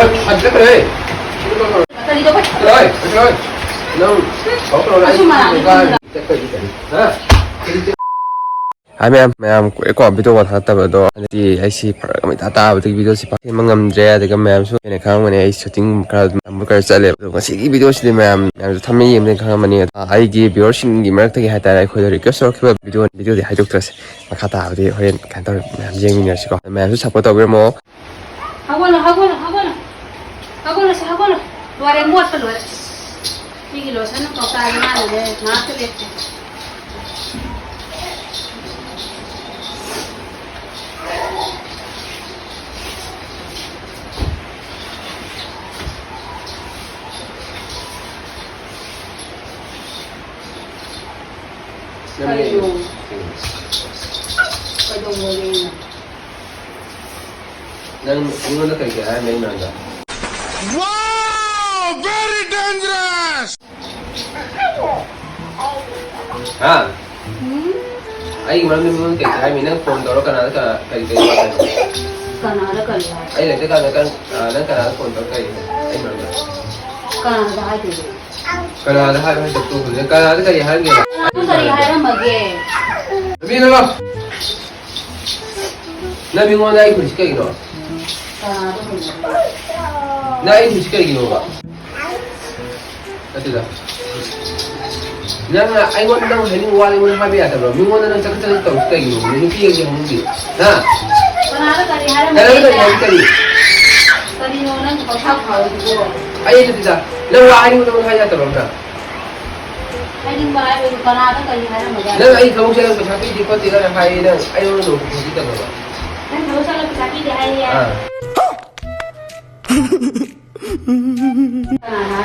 Chắc rồi. Đi đâu vậy? Rồi. Nông. Có cái này. Chắc cái gì hả? Ma'am एक video थाबदो ऐसी था video से पामद्रे ma'am खाने shooting खर चले वीडियो से मैम थमे खाने व्यूअर्स की मरक् रिक्वेस्ट वीडियो हाईदोक्ट्रसे मखा ताबदी हरें कहीं तौर मैम येंगमीनरसीको मैम सपोर्ट तौरमो लोरे मोट लोरे मिगी लोसन कौता माने नाक लेते Wow, very dangerous. हाँ आई मतलब मैं क्या है मैंने फोन करो कनाडा का कहीं कनाडा कर लिया आई लगते कनाडा फोन करो कहीं आई मतलब कनाडा है तो कनाडा है मैं तो खुद कनाडा का यहाँ गया तू सर यहाँ है मगे अभी ना भी वो नहीं कुछ कहीं नो नहीं कुछ कहीं नो बा अच्छा nang ai want nang hening wali mo habi ata bro mi wona nang sakta to kai no ni ti ye mo di na kanara kari hara kari no nang ko thau khau di bo ai ti da nang wa ai mo to ha ya to bro ai ding ba ai kanara kari hara maga nang ai thau se ko thapi di ko ti ga hai nang ai no no di ta bro nang thau sa ko thapi di hai ya kanara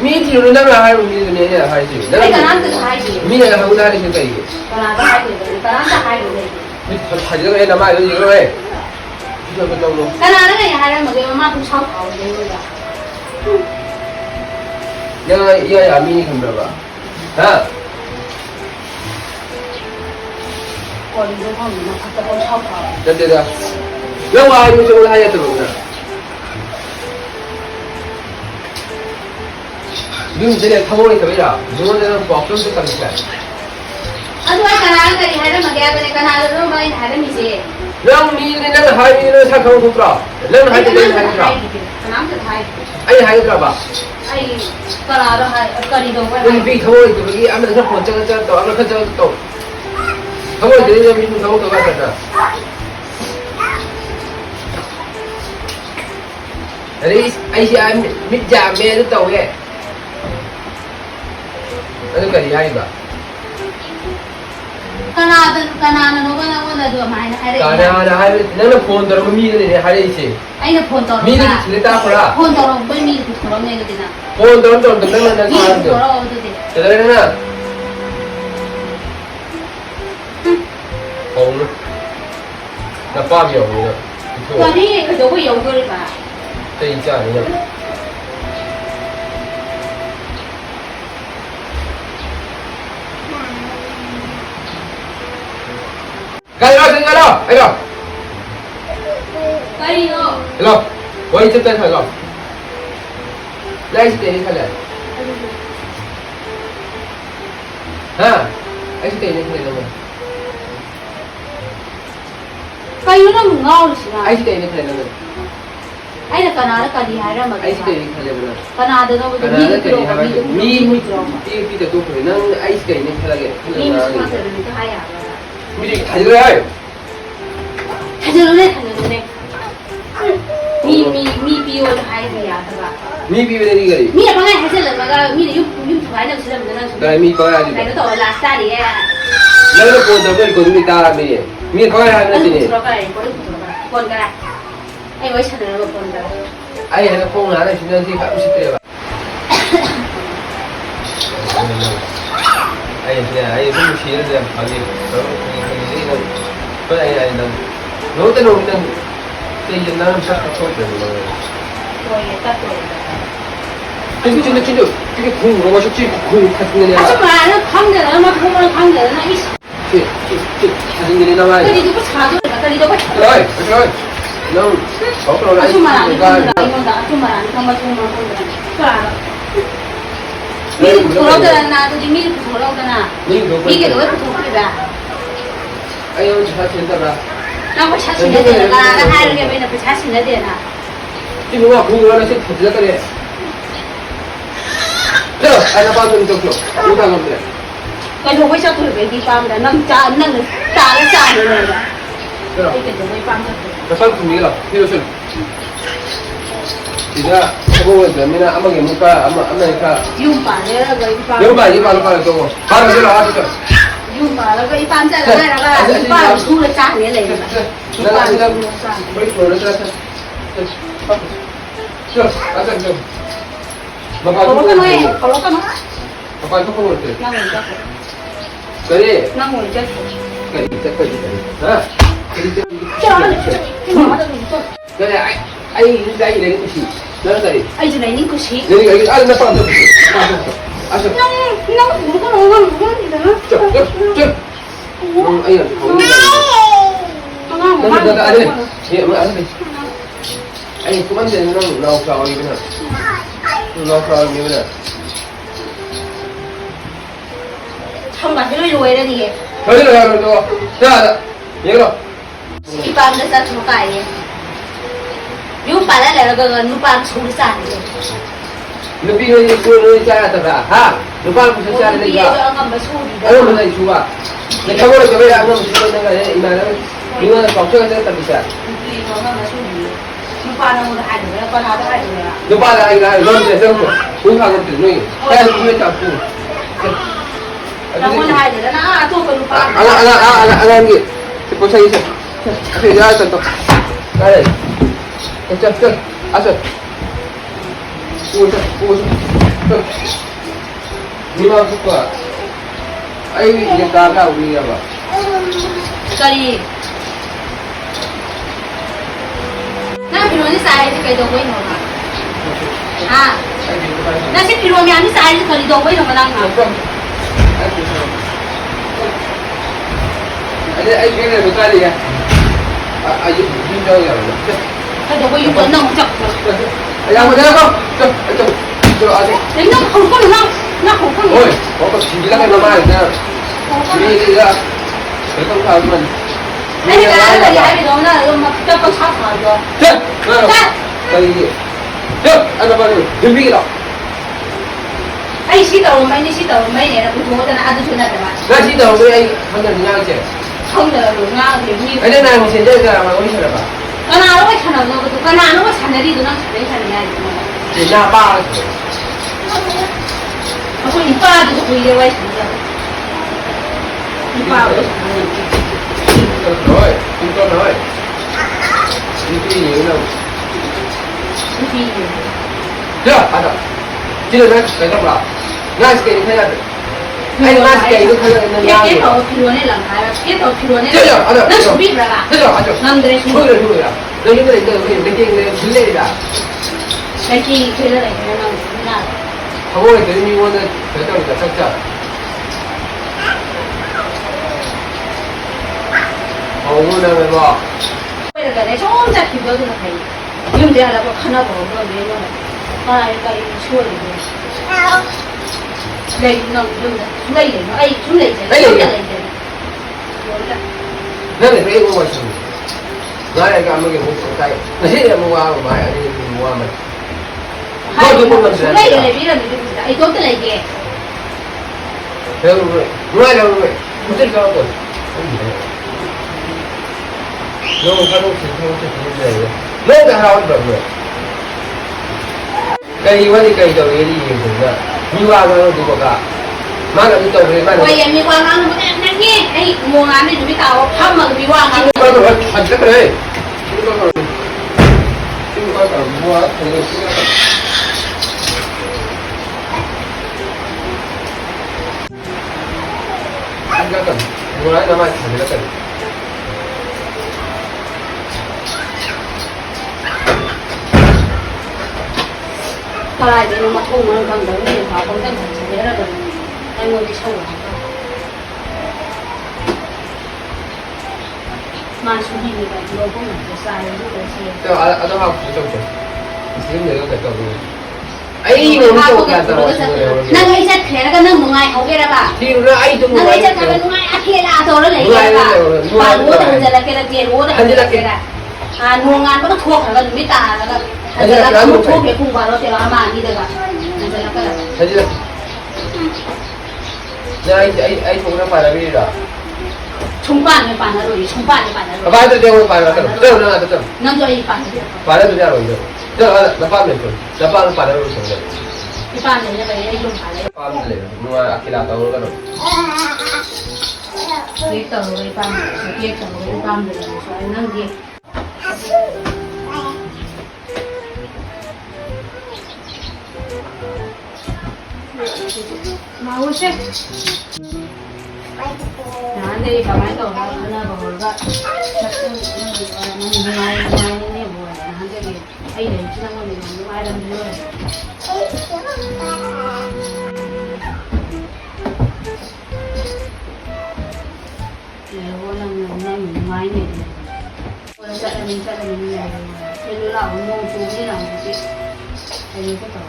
mi ti no nang hai mi ne ne hai ji nang kanara hai ji mi ne ha una ri se kai kanara hai ji mi tha ji ga na ma yo ji ga ji ko to no kanara kari hara maga ma ku thau khau di bo ya nang ya mi ni kham ba ha ko ni ko ma ka ko thau khau da nang wa ai mo to ha ya to bro 님 전에 타모리 되더라. 누구는 복종도 감시야. अदु आई कनाल करी है रे मगे बने कनाल रो भाई है रे मिसे 랑 미는 난 하이는 사카고 속라. 랑 하이는 하이드라. नाम से थाई 아니 하이드라 봐. आई कनाल है करी दो 우리 비 타모리 되기 아무나 저 번쩍 또 아무나 또 타모리 되는 미는 타모 또 가다. 아니 아이시 안 밑자 매도 또게. अरे करी आई बा कनाल नो बना वो दो मायने अरे कनाल हाय नन फोन दर मी ने हाय इसे आइने फोन तो मी ने लेता पड़ा फोन तो बई मी को छोरो ने देना फोन दर तो नन नन सार दो छोरो वो दे चले ना फोन ना पा मियो ने करी के दो को यो करे बा 这一家人 Cái đó xin đó, ấy rồi. करी no Hello, quay chụp tên rồi. Đây sẽ đi khai lại. Ha, anh sẽ đi khai lại. करी नो ngau छी ना Anh sẽ đi khai lại. ai là कनाल करी है रे मगे Anh sẽ đi khai lại. कनाल no वो Cái đó cái gì mi ti ti được tôi nang anh sẽ đi khai lại. mi ma से तो हाय आ Mi đi khai lại. 가져오네 가져오네 미 비오 하이비야 그가 Mi bi bên đi cái gì? 미 방에 해sel을 막아 미를 육 가는 싫으면 되는 Cái mi có ai đi? 내가 또 라스타리에 Nó còn đâu cái còn mi ta mi. Mi có ai hay là gì nhỉ? 들어가 머리 들어가 본가 ai mới 찾는 거 본가 Ai hay là phong lá này chúng ta đi phạm sĩ tệ吧? Ai cũng chỉ là làm bằng gì? Đó, cái gì đâu? Cái này đâu? Nó tên nó cái gì nó sắp thôi rồi mà. 거의 딱 진짜 되게 궁 물어보셨지? 궁 같은 게 아니라. 하지 마라 강대나 막 보면 강대나 이 사진 게 나와요. 그리고 자주 그리고 그래. 너 거꾸로 아줌마 안 나니까 건다 이건다 아줌마 안 건가 정말 건다 그래 미리 돌아오더라 나도 미리 돌아오더라 이게 왜 돌아오더라 아유 잘 된다라 나뭐 자신이 되나 나 하는 게 왜나 그 자신이 되나 지금 와 공부 하나 씩 부탁 그래 저 아나 방금 좀 오다 건데 cái đồ với sao tôi bị đi farm là nâng cha nâng ta cái cha này rồi 그럼 cái đồ với farm 나 상품이라 필요실 진짜 해보고 되면 아마게 못가 아마니까 dùng bà này là cái farm nếu mà như bạn phải tôi 바로 들어가시죠 dùng bà là cái farm cha là cái là cái farm thu là cha này này 내가 그냥 머리 돌려서 저 아까 좀 có cái này có cái nó 아빠 톡 먹을 때 năng ngồi chắc 그래 năng ngồi chắc 그래 그래 아 cái đó là cái nó là cái tốt 그래 아이 이제 이래 것이 너는 그래 ai chỗ này những cái gì 내가 여기 나 빠져 아셔 nó cũng có nó gì đó 쭉 아니야 나 안해 예 안해 아니 그만 되는 건 나오사오이구나 나오사오이구나 không phải cái lùi ra thì 저리로 가면 또 자, 얘들아 cái farm nó ra chỗ cái này nếu bà đã là cái nó farm thu là cha này 누비가 이제 그거를 짜야더라 하 누가 무슨 짜야 cái 되니까 đó ngầm mà thu thì 어느 문화이 좋아 내 저거를 저거에 안 하면 죽는 내가 이만은 이거는 걱정이 됐다 비싸 cái đó ngầm mà thu thì nó farm nó muốn hai đứa con nào đó hai đứa 누가 아이가 넌 대성도 공하고 들으니 해야 두면 잡고 nó muốn hai đứa nó thu phần farm 안 하는 게 보자 이제 앞에 야 일단 또 가래 자 아서 오자 니마 쓸 아이 이제 나가 우리가 봐 cái nó bị nó sai thì cái đồ quay nó à nó sẽ bị nó miếng sai thì cái đồ quay nó đang hả 아니 cái này một cái gì à giúp giúp cho rồi cái đồ quay nó vẫn nồng chặt 야 뭐 내가 저 아직 đấy nó không có được nó không có ôi được có cái gì là cái mà nè đi ra cái con thao mình đấy cái là cái đó là mà cho con sát vào rồi chết cái gì chết anh bảo đi đừng đi đâu anh xí đầu mấy này là cũng có tên ăn được này mà 나 진짜 우리 아이 한번 그냥 이제 không được rồi ngang thì như 아니 나 무슨 이제 그 아마 우리 살아 봐 cái nào nó có chả nào rồi cái nào nó có chả này đi rồi nó chả đấy chả này 이제 나 봐. nó có những pha thì có gì vậy những pha vậy rồi chúng tôi nói những cái gì nữa những gì chưa à đâu chỉ là cái đó là ngay cái này thấy là anh ngay cái nó thấy là cái đầu thì luôn này làm cái đầu thì luôn này chưa à đâu nó không biết là chưa à đâu năm đấy thôi rồi rồi những cái cái này chính là gì cái gì cái này nó là 방어에 대한 이원은 결정이다 짝짝 오늘은 뭐 bây giờ cái này trốn ra thì tôi thấy nhưng đây là có khả năng của nó đấy luôn à cái chuột này đây nó dùng đây để nó ai chúng này để 나는 왜 이거 마시는 나의 감옥에 못 살아요 사실 뭐가 많이 아니 뭐하면 chúng đây để biết là mình ai tốt cái này kìa 배우는 거야 누가 배우는 거야 무슨 배우는 너무 사놓지 되는데 너무 하라고 그러더라고요 cái gì vậy cái đầu gì vậy như qua nó đi qua mà là đi tàu về mà bây giờ mi qua ngang nó nghe ai mua ngang thì chúng tao không mà mi qua ngang qua rồi anh chắc đấy chúng qua tàu mua thì anh đã cần mua lại năm nay thì đã cần sau này thì nó mặc cùng nó còn đỡ nhiều họ không cần phải thế là rồi em ngồi đi sâu 마시 비비가 로봉은 싸요 그래서 저 아도 하고 좀 지금 내가 됐다 고 아이 너무 좋게 하더라고 nang ai chat khera ka nang nungai hoge ra ba 지금 아이 좀 nang ai chat ka nungai akhela to ra lai ra ba ba wo ta jala ke la ke wo ta jala ke ra a nungan ba thok ka mi ta la jala ka thok ke khung ba ro te la ma ni da ga jala ka 사실 아이 동네 바람이라 총반 에 반나 로 총반 에 반나 로 바다도 되고 바다도 저 나도 좀 nang jo i ban 바다도 잘 오죠 저나 밤에 저 밤에 바다로 오죠 i ban ne ba ye yong ba le 밤에 누가 아끼라 가고 가로 ye to ro i ban ye to ro i ban de so nang ye mau se nanti kamar itu orang bawa juga mengenai ini buat nanti ayo kita mau mengenai ada dulu ya orang mengenai ini orang cara mengenai itu lah mau cuci lah mesti ayo kita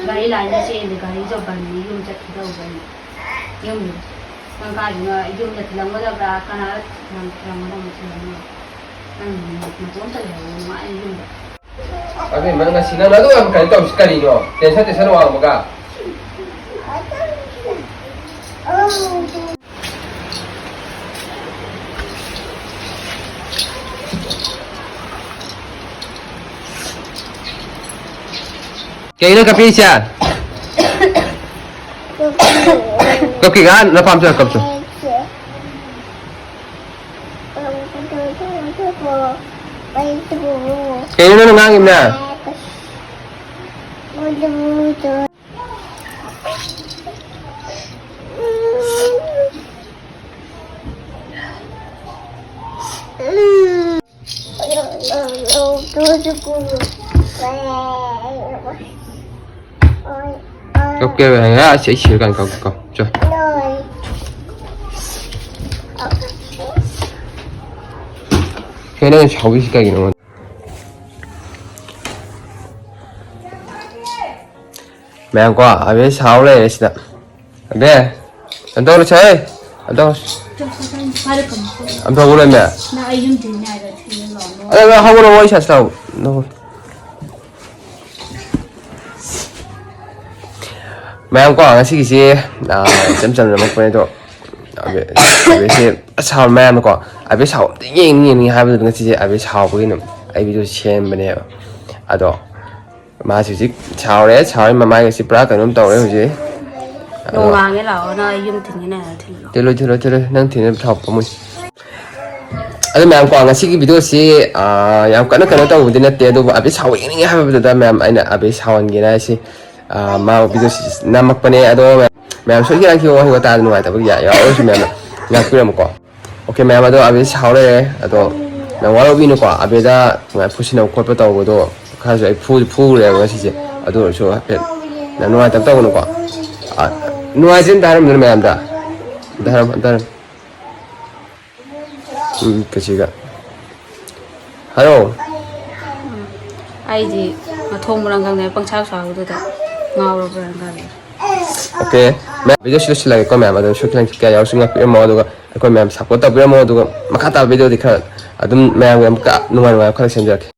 gari lainnya sih ini gari coba nih yung cek kita ubah yung Nang kaya yung natilang mo na ba kana nang mo sila nang mapunta yung mga yung Abi mga sinanado ang kanito ang kanino tensa tensa no ang mga Kaya na kape siya. Kape ka, napam siya kapso. Kaya na nangangim na. Oke, ya, saya silakan kau. Coba. Kayaknya jauh sih kayak gini. Mẹ qua, ở bên sau này đấy nè. Đây, anh đâu chơi? Anh đâu? Anh đâu lên mẹ? Anh đâu không có đâu chơi sao? Đâu? Mẹ qua, cái gì chấm chấm là một cái đó. ở bên xe sau mẹ nó có ở bên sau nhìn hai bên cái gì ở bên sau cái nó ở bên trên bên này à đó mà chỉ sau đấy sau mà mai cái gì pra cái nó tàu đấy gì đồ vàng cái lẩu nó dùng thì như này thì thôi năng thì nó học của mình ở đây mẹ quảng cái cái video gì yang cái nó tàu thì nó tiền đâu ở bên sau cái hai bên đó mẹ anh ở bên sau cái này gì mà video nằm mặc bên này đó mẹ số cái kia người ta nuôi tại bây giờ ở chỗ mẹ ngắt cái một quả ok mẹ mà đó ở bên sau đấy đó mẹ vào bên nó quả ở bên đó mẹ phụ sinh nó quay bắt đầu cái đó khai rồi phụ rồi cái gì ở đó chỗ bên mẹ nuôi tập tàu nó quả nuôi trên đài mình mẹ làm đó đài cái gì cả hello ai gì mà thôn một lần gần này bằng sao sao tôi đã ngầu rồi gần gần ok mẹ video share lại con mẹ mà tôi share cái giáo sinh cái món đó con mẹ sắp có tập cái món đó mà khát tập video thì khá mẹ em cả nuôi nuôi khá là xem được